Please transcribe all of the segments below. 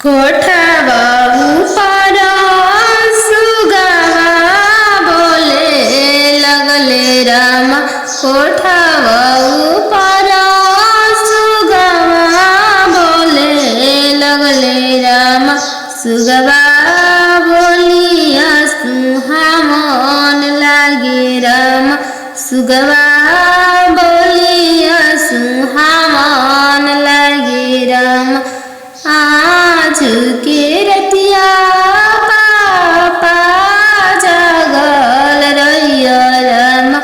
कोठवा ऊपर सुगवा बोले लगले राम। कोठवा ऊपर सुगवा बोले लगले राम। सुगवा बोलिया सुहावन लागे राम। सुगवा बोलिया सुहावन लागे राम। आज के रतिया पापा जागल रहिया राम।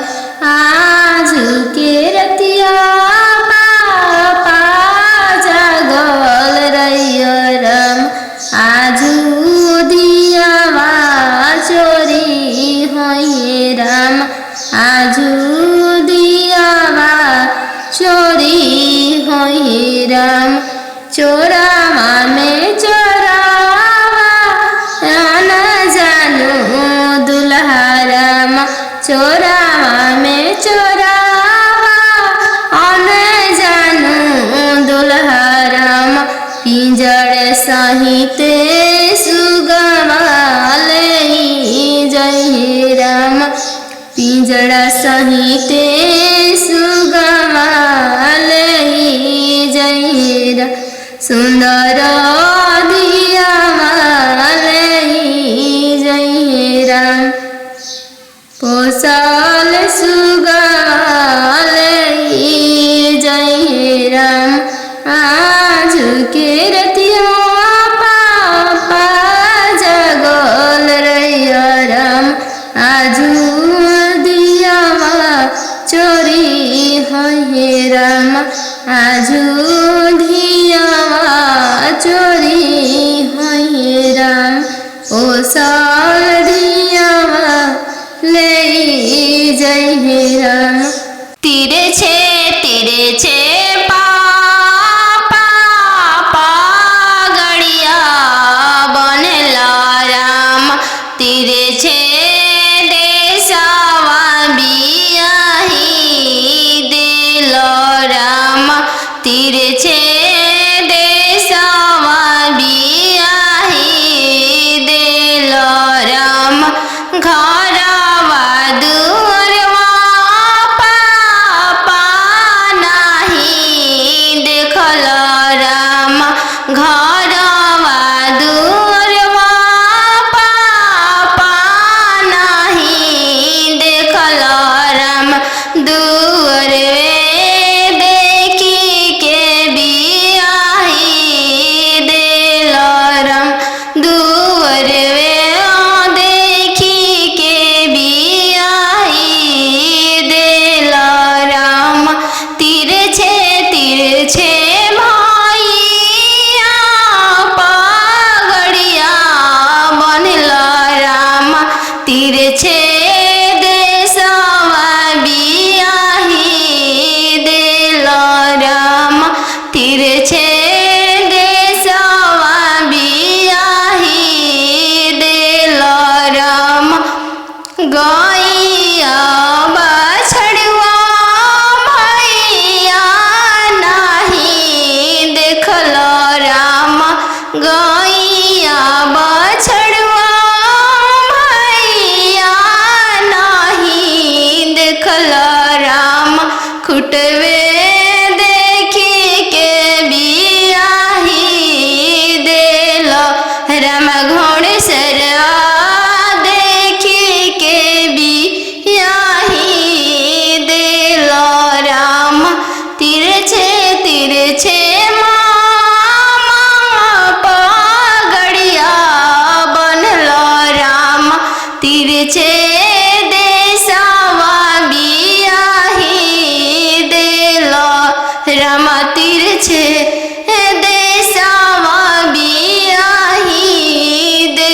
आज के रतिया पापा जागल रहिया राम। आजू दियावा चोरी होइए राम। आजू दियावा चोरी होइए राम। चोरावा में चोरावा न जानू दुल्हा राम। चोरावा में चोरावा न जानू दुल्हा राम। पिंजड़ सहित सुगवा ले जय राम। पिंजड़ा सहित सुगवा ले जय राम। सुंदर दियावा ले जय राम। पोसल सुगवा ले जय राम। आज के रतिया पापा जगल रहिया राम। आजू दियावा चोरी होइए राम। आजू दियावा चोरी होइए राम। पोसल दियावा ले जय राम। तीरे छे पापा गड़िया बनेला राम। तीरे छे देशवा बियाही दिल राम। तीरे छे देशवा बियाही दिल राम। घरवा दुअरवा पापा नाही देखल राम। घरवा दुअरवा पापा नाही देखल राम। दुअरवे देखी के बियाही दिल राम। दुअरवे देखी के बियाही दिल राम। तिरछे भैया पगड़िया बनल राम। तिरछे देशवा बियाही दिल राम। तिरछे देशवा बियाही दिल राम। गैया बछड़ुआ भैया नाही देखल राम। गैया बछड़ुआ भैया नाही देखल राम। खुटवे देखी के बियाही दिल राम। घोड़सरवा देखी के बियाही दिल राम। तिरछे मामा पगड़िया बनल राम। तिरछे देशवा बियाही दिल राम। तिरछे देशवा बियाही दिल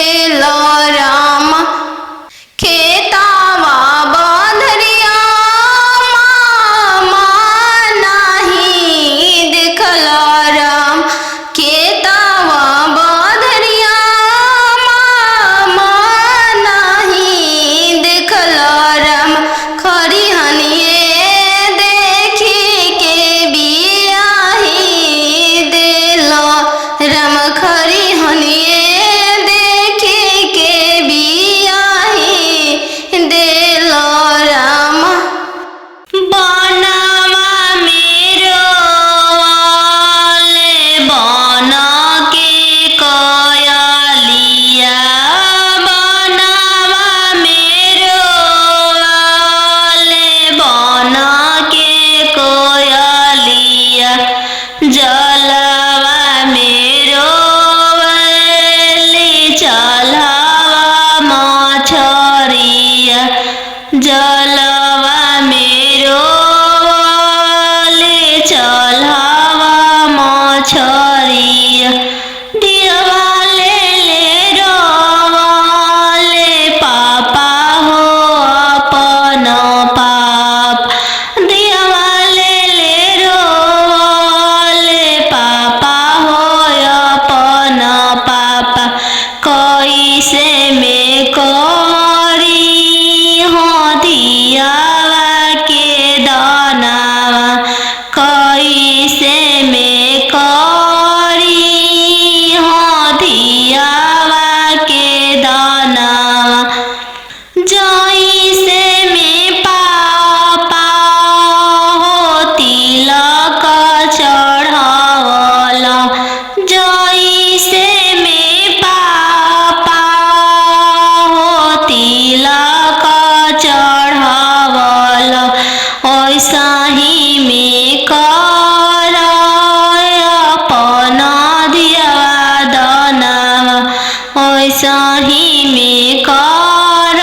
सही में कर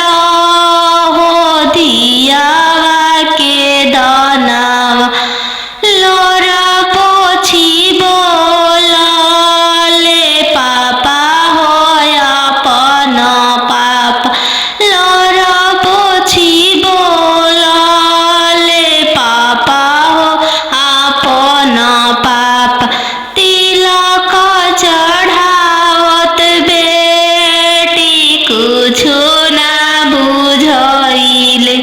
हो दियावा के दानावा लोरा पोछी बोलले पापा हो अपन पापा लोरा पोछी बोलले पापा हो अपन पापा तिलक चढ़ावत बेटी कुछो ना बुझइले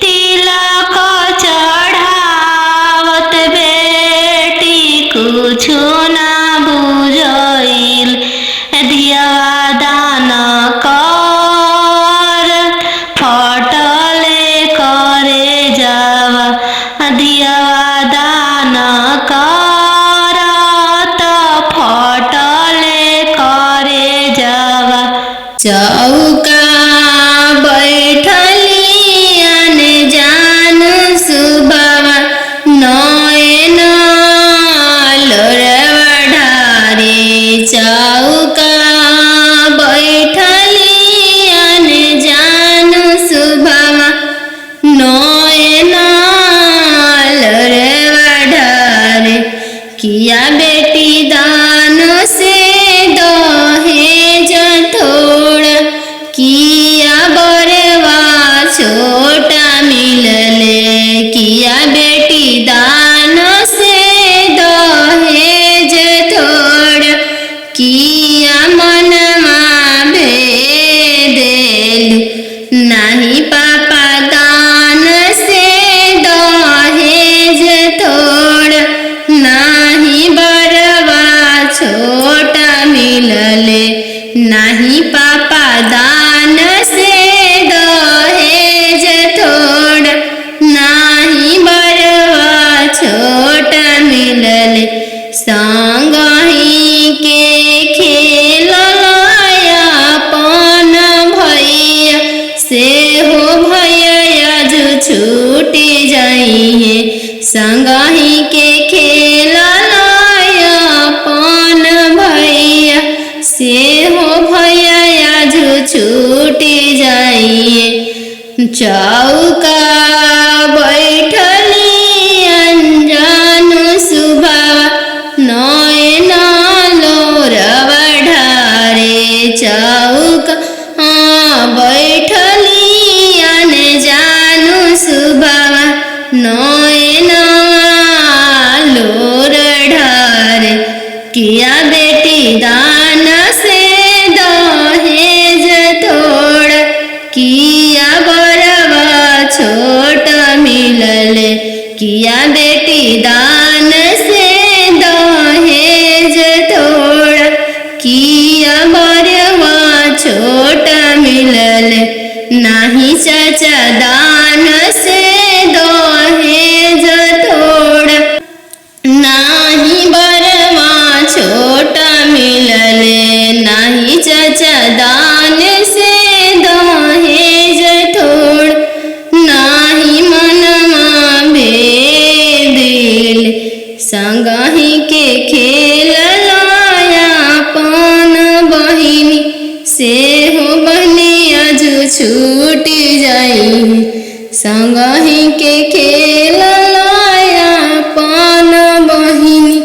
तिलक चढ़ावत बेटी कुछो ना बुझइले दियावा दान कर फटले करे जावा दियावा दान कर त फटले करे जावा चौका बैठली अनजान सुबावा नयन लोरवा ढारे चौका बैठली अनजान सुबावा नयन लोरवा ढारे किया बेटी दान से दहेज थोड़ा किया बरवा छोटा मिलले किया बेटी दान से दहेज थोड़ा किया मनमा भेदेल नहीं पापा दान से दहेज थोड़ा नहीं बरवा छोटा मिलले नहीं पापा दान से दहेज थोड़ा नहीं बरवा छोटा मिलले संगही के खेलया अपन भैया से हो भैया जो छूटी जाइए संगही के खेलया अपन भैया से हो भैया जो छूटी जाइए चौका बैठली अनजान सुबावा नयन लोरवा ढारे चौका बैठली अनजान सुबावा नयन लोर ढारे किया बेटी दान से दहेज थोड़ा किया बरवा छोटा मिलले किया बेटी दान से दहेज थोड़ा किया बरवा छोटा मिलले नहीं चाचा दान से दहेज थोड़ा नहीं बरवा छोटा मिलले नहीं चाचा दान से दहेज थोड़ा नहीं मनमा भेदिल संगही के खेल लाया पान बहिनी से हो बनिया जो छूटी जाई संगही के खेल लाया पान बहिनी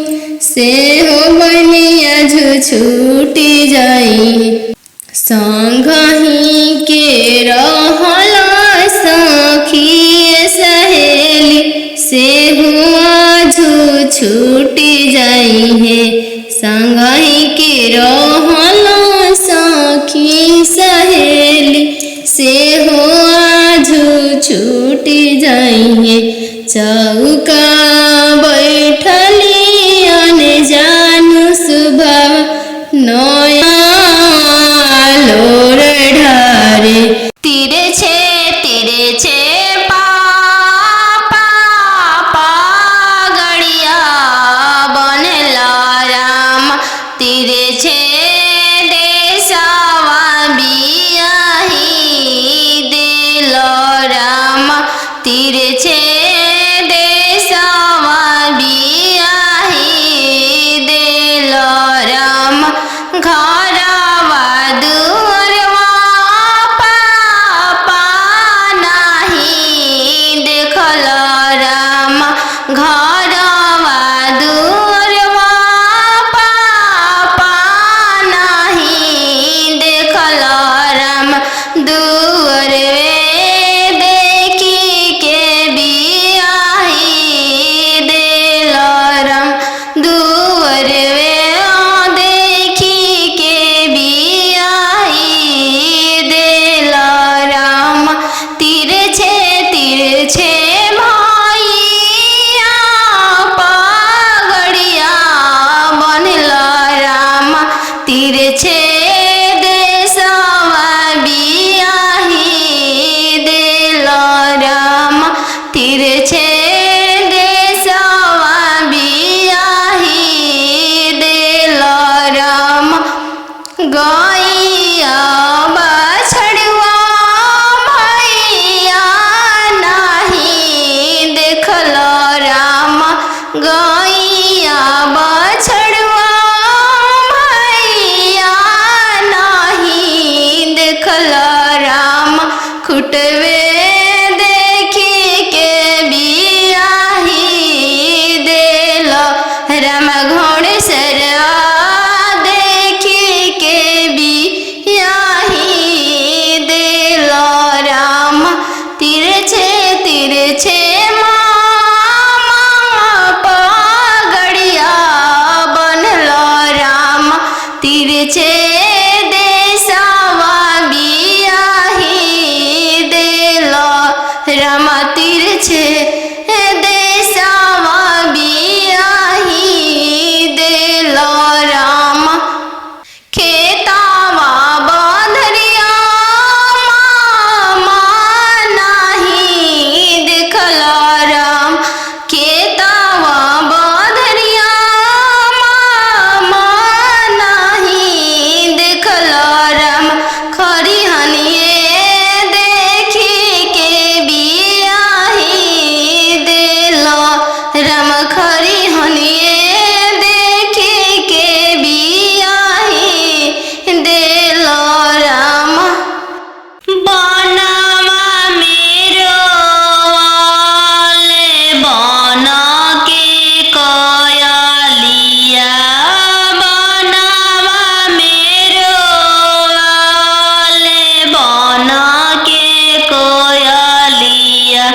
से हो बनिया जो छूटी जाई संगही के रहला सखी सहेली से हुआ जो छूटी जाई है संगही के रहला सखी सहेली से हुआ जो छूटी जाई है चौका बैठली अनजान सुबह नया लोर ढारे तीरे छे पापा गड़िया बनला राम तीरे छे देशवा बियाही दिल राम तीरे छे देशवा बियाही दिल राम घर तिरछे देशवा बियाही दिल राम तिरछे देशवा बियाही दिल राम गैया बछड़ुआ भैया नहीं देखल राम गैया बछड़ुआ भैया नहीं देखल राम खुटवे देखी के बियाही दिल राम घोड़सरवा देखी के बियाही दिल राम तिरछे तिरछे पगड़िया बनल राम तिरछे देशवा बियाही दिल राम तिरछे देशवा बियाही दिल राम खेतावा बंधरिया मामा नहीं देखल राम खेतावा बंधरिया मामा नहीं देखल राम खरिहनिए देखी के बियाही दिल राम खरिहनिए देखी के बियाही दिल राम बनवा मेरो वाले बन के कयलिया बनवा मेरो वाले बन के कोयलिया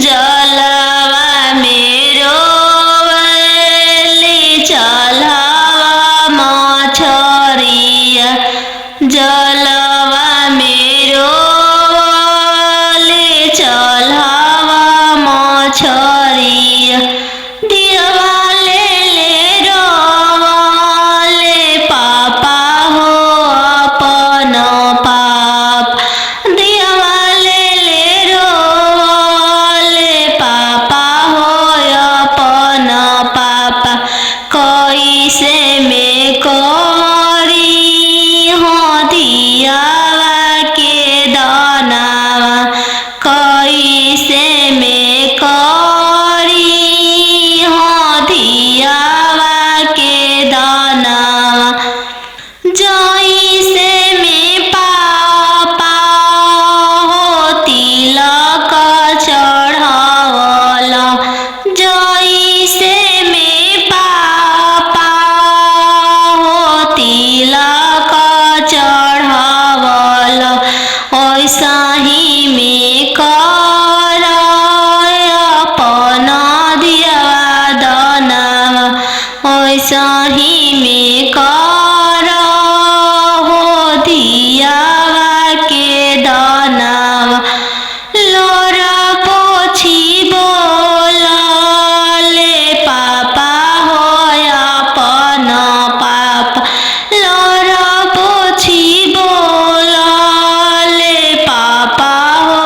जलवा मेरो वाले चलवा मछरिया जलवा मेरो वाले चलवा मछरिया दिवाले ले रोवाले पापा हो अपन पाप दिवाले ले रोवाले पापा हो अपन पापा कैसे में करी हो दियावा के दानावा कैसे में करी हो दियावा के दानावा जैसे में पापा हो तिलक चढ़ावला जैसे में पापा हो तिलक चढ़ावला ऐसा ही में कर अपन दियावा दानावा ऐसा ही में कर हो दियावा के दानावा लोरा पोछी बोलले पापा हो अपन पापा लोरा पोछी बोलले पापा हो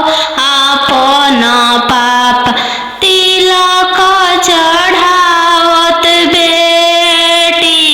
अपन पापा तिलक चढ़ावत बेटी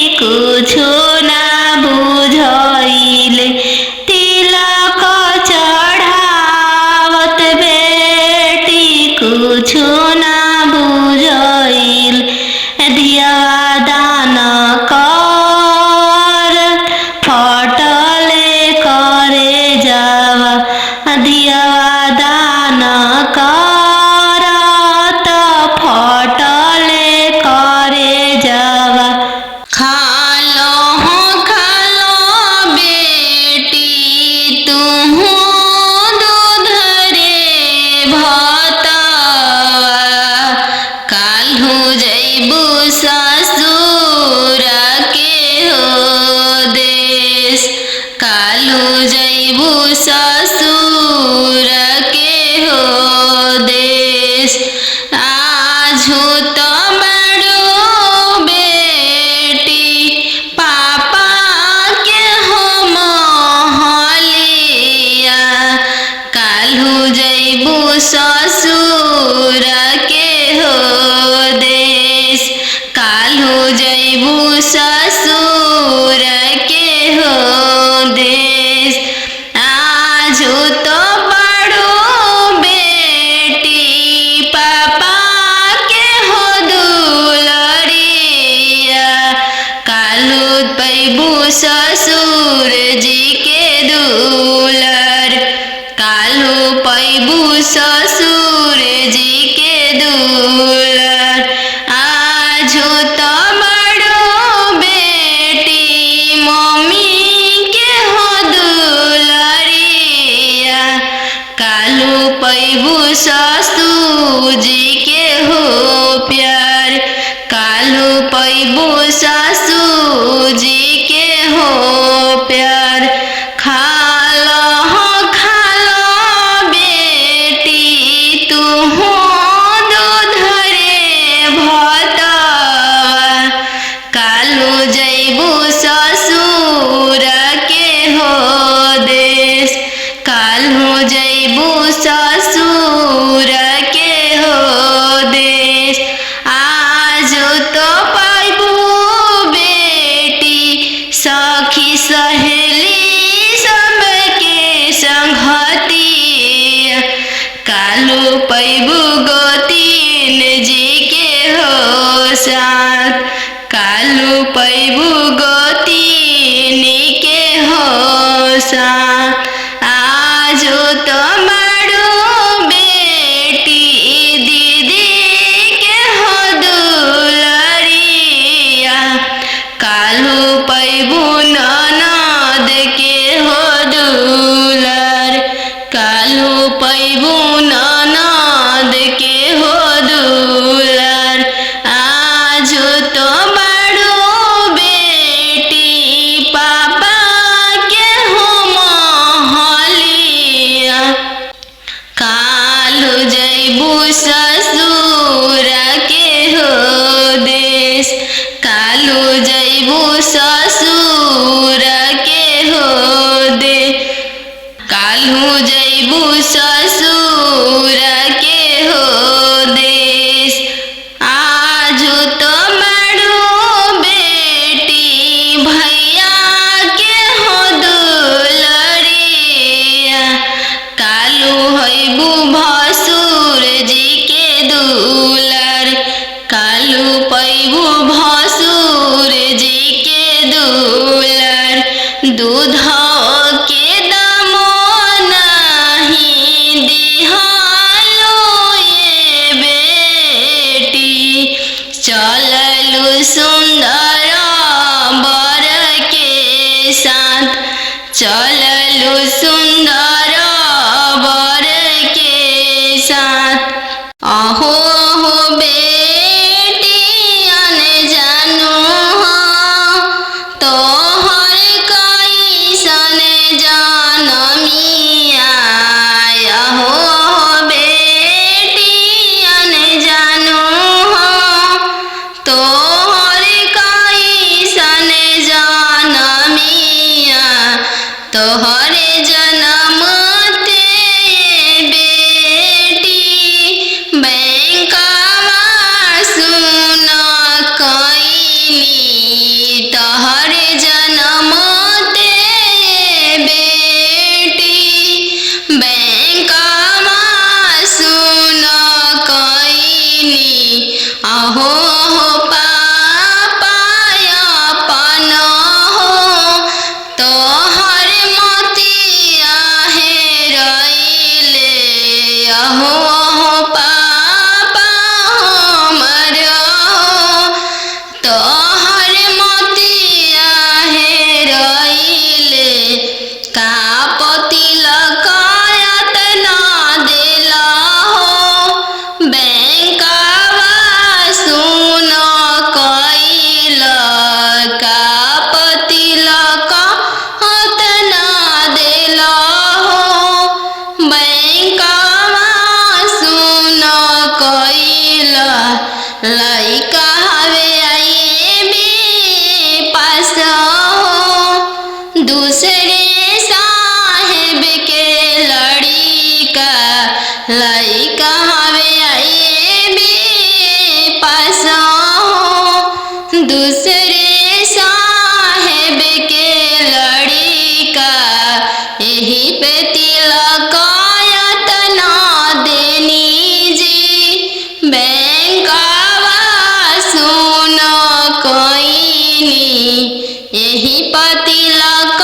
ससुर जी के दुलर काल्हू पैबू ससुर जी के दुलर आजो तो बड़ो बेटी मम्मी के हो दुलरिया काल्हू पैबू ससुर जी के हो प्यार काल्हू पैबू ससुर जी के हो प्यार खालो बेटी तू हो दूध रे भतवा काल्हू जैबू ससुर के हो देश काल्हू जैबू ससुर के हो देश आजो तो पैबू बेटी सखी सहेली सबके संगतिया काल्हू पैबू गोतीन जी के हो साथ काल्हू पैबू गोतीन के हो साथ आजो तो बड़ो बेटी दीदी के हो दुलरिया काल्हू पैबू ननद के हो दुलर काल्हू पैबू ननद के हो दुलर आजो तो बड़ो बेटी पापा के हो महलिया काल्हू जैबू ससुर के हो देश काल्हू जैबू ससुर के हो दे काल्हू जैबू ससुर के हो देश आजो तो बड़ो बेटी भैया के हो दुलरिया काल्हू हैबू भसुर जी के दुलर काल्हू पैबू भसुर जी के दुलर दूध के दामो नहीं दिहालो ये बेटी चललू सुंदर बर के साथ चललू सुंदर बर के साथ अहो हो बेटियन जानू हो तोहर कैसन जनमिया अहो बेटियन जानू हो तोहर कैसन जनमिया तोहरे जनम ते बेटी बैंकवा सुन कैनी तोहरे जनम ते बेटी बैंकवा सुन कैनी अहो पापा अपन हो तोहर मोतिया हेरैले अहो पापा हमर तोहर मोतिया हेरैले का पतिलक यतना देला हो बैंकवा सुन कैल का पतिलक यतना देला हो बैंकवा सुन कैल लइका हवे आईबी पास हो दूसरे साहेब के लड़िका लइका हवे आईबी पास हो दूसरे साहेब के लड़िका यही पे तिलक यतना देनी जी बैंकवा सुन कैनी यही पे तिलक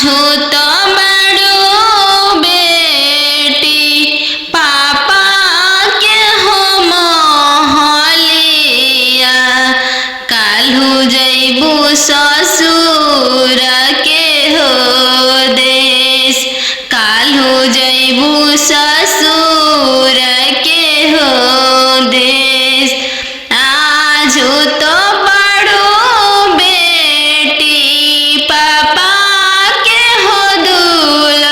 आजो तो बड़ो बेटी पापा के हो महलिया, काल्हू जैबू ससुर के हो देश, काल्हू जैबू ससुर के हो देश। आजो तो बड़ो बेटी पापा के हो दुलरिया,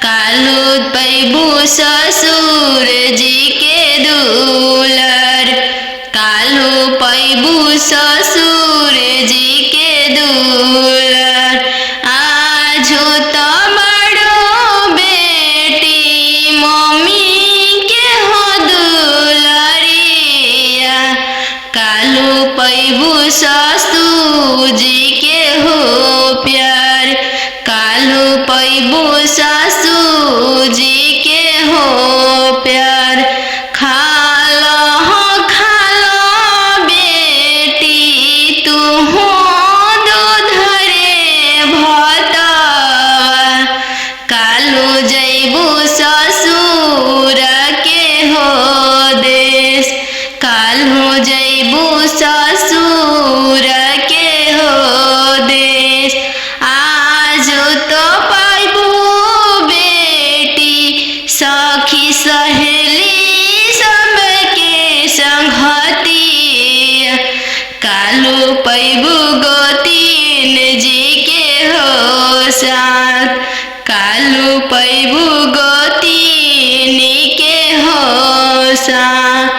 काल्हू पैबू ससुर जी के दुलर, काल्हू पैबू ससुर जी के दुलर। आजो तो बड़ो बेटी मम्मी के हो दुलरिया, काल्हू पैबू ससुर जी के हो प्यार, काल्हू पैबू ससुर जी के हो प्यार। खालो बेटी तू हो दूध रे भतवा, काल्हू जैबू ससुर के हो देश, काल्हू जैबू ससुर के हो देश। आजो तो पैबू बेटी सखी सहेली सबके संगतिया, काल्हू पैबू गोतीन जी के हो साथ, काल्हू पैबू गोतीन के हो साथ।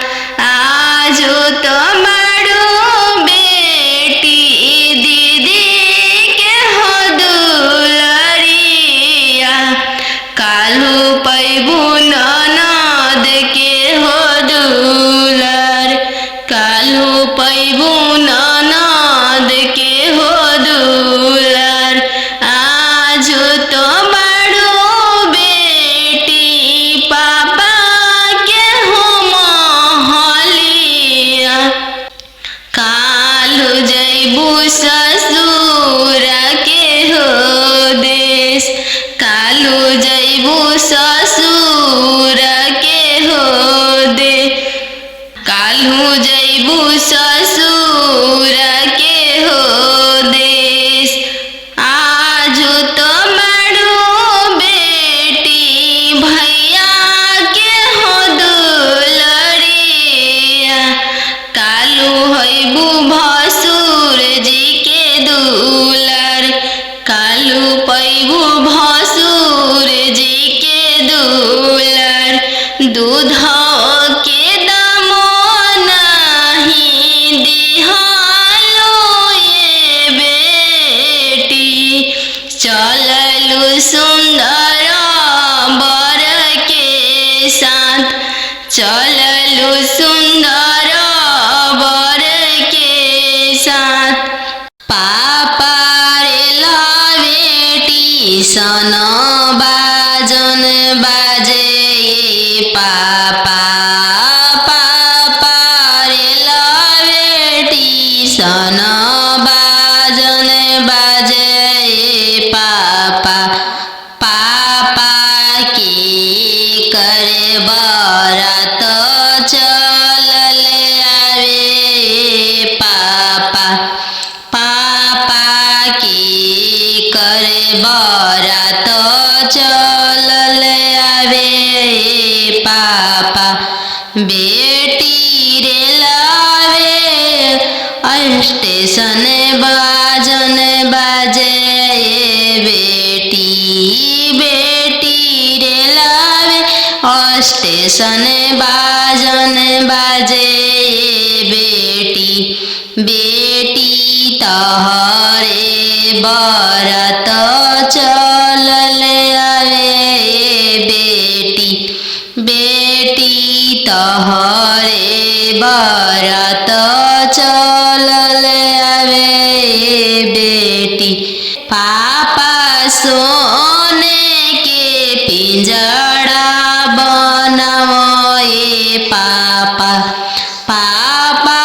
आजो तो बड़ो बेटी दीदी के हो दुलरिया, काल्हू पैबू ननद के हो दुलर, काल्हू पैबू ननद के हो दुलर। आजो तो बड़ो बेटी पापा के हो महलिया, काल्हू जैबू ससुर के हो देश, काल्हू जैबू ससुर के हो दे, काल्हू जैबू ससुर के हो देश। आजो तो बड़ो बेटी भैया के हो दुलरिया, काल्हू हैबू भसुर जी के दुलर, काल्हू पैबू भसुर जी के दुलर। दूध के दामो नहीं दिहालो ये बेटी, चललू सुंदर बर के साथ, चललू सुंदर बर के साथ। पापा रे ला बेटी सन बाजन बाजे पापा, पापा रे ला बेटी सन बाजन बाजे पापा, पापा की करे बरात चलल आवे पापा, पापा की करे बरात चलल आवे पापा। बेटी रे लावे स्टेशन बाजन बाजे बेटी, बेटी रे लावे स्टेशन बाजन बाजे बेटी, बेटी तहरे बरात चलल आवे बेटी, बेटी तहरे बरात चलल आवे बेटी। पापा सोने के पिंजड़ा बनाओ पापा, पापा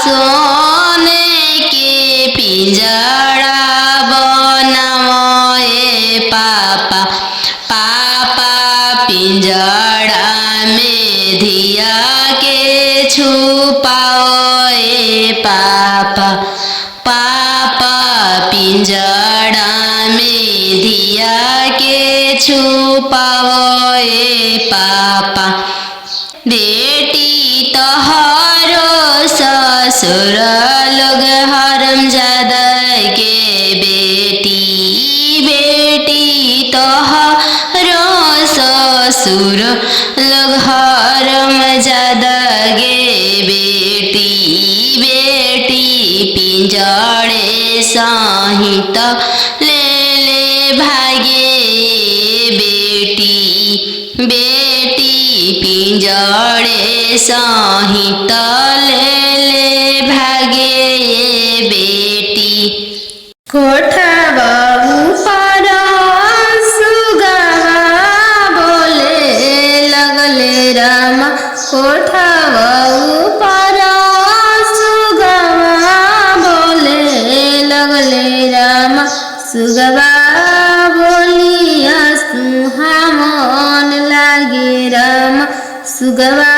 सोने के पिंजड़ा पिंजड़ा में धिया के छुपाओ ए पापा। बेटी तोहरो ससुर लोग हरामजादा के बेटी, बेटी तोहरो ससुर लोग हरामजादा गे बेटी, बेटी पिंजड़े सहित ले ले भागे बेटी, बेटी पिंजड़े सहित ले ले भागे बेटी। कोठवा ऊपर सुगवा बोले लगले राम, कोठवा ऊपर सुगवा बोले लगले राम, सुगवा बोलिया सुहावन लागे राम, सुगवा